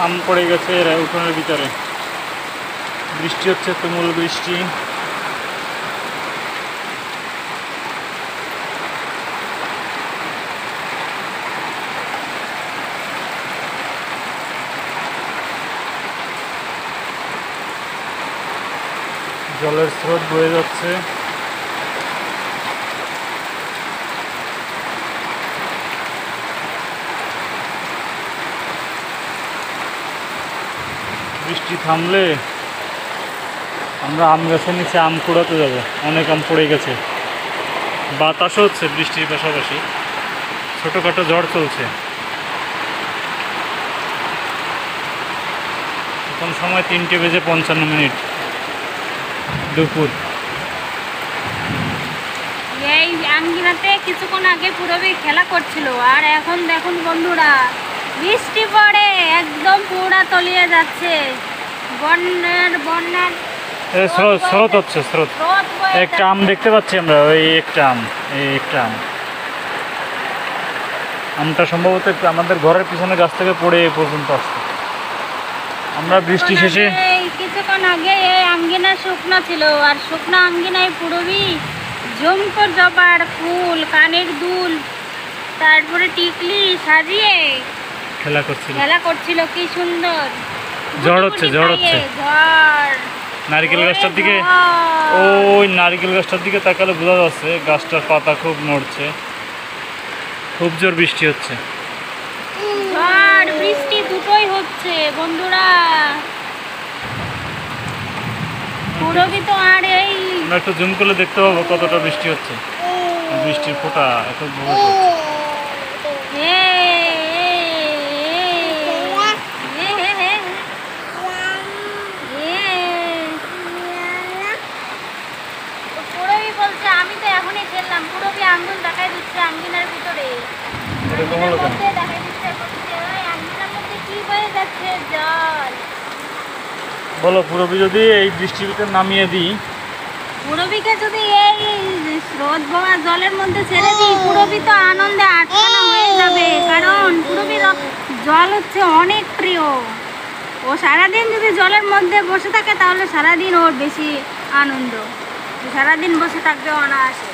আম পড়ে গেছে উঠোনের ভিতরে। বৃষ্টি হচ্ছে, তুমুল বৃষ্টি। জলের স্রোত বয়ে যাচ্ছে। বৃষ্টি থামলে আমরা আম গাছের নিচে আম কুড়াতে যাব। অনেক আম পড়ে গেছে। বাতাসও হচ্ছে বৃষ্টির পাশাপাশি, ছোটোখাটো ঝড় চলছে। এখন সময় 3:55 দুপুর। এই আঙ্গিনাতে কিছুক্ষণ আগে পুরোপুরি খেলা করছিল, আর এখন দেখুন বন্ধুরা বৃষ্টি পড়ে একদম পুরা তলিয়ে যাচ্ছে। বন্যার স্রোত হচ্ছে, স্রোত। একটা আম দেখতে পাচ্ছি আমরা, ওই একটা আম, এই একটা আম। আমটা সম্ভবত আমাদের ঘরের পিছনে গাছ থেকে পড়ে এ পর্যন্ত আসছে। আমরা বৃষ্টি শেষে কিছুক্ষণ আগে এই আঙ্গিনা শুকনো ছিল, আর শুকনো আঙ্গিনায় পুরোপুরি জমকর জবার ফুল, কানের দুল, তারপরে টিকলি সাজিয়ে খেলা করছিল। কি সুন্দর। ঝড় হচ্ছে। নারকেল গাছটার দিকে, ওই নারকেল গাছটার দিকে তাকালে বোঝা যাচ্ছে গাছটার পাতা খুব নড়ছে। খুব জোর বৃষ্টি হচ্ছে। ঝড় বৃষ্টি দুটোই হচ্ছে বন্ধুরা। পুরোবি তো আর এই আমরা একটু জুম করলে দেখতে পাবো কতটা বৃষ্টি হচ্ছে। বৃষ্টির ফোঁটা এত বড় বলছে আমি তো এখনই খেললাম। পুরোবি আঙ্গুল দেখাই দিচ্ছে আঙ্গিনার ভিতরে। বলো, পুরোবি যদি এই বৃষ্টির ভিতরে নামিয়ে দিই, পুরোবিকে যদি এই স্রোত বোমা জলের মধ্যে ছেড়ে দিই, পুরোবি তো আনন্দে আটখানা হয়ে যাবে। কারণ পুরোবির জল হচ্ছে অনেক প্রিয়। ও সারাদিন যদি জলের মধ্যে বসে থাকে তাহলে সারাদিন ওর বেশি আনন্দ। সারাদিন বসে থাকবে অনায়াসে।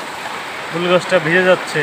ফুল গাছটা ভিজে যাচ্ছে।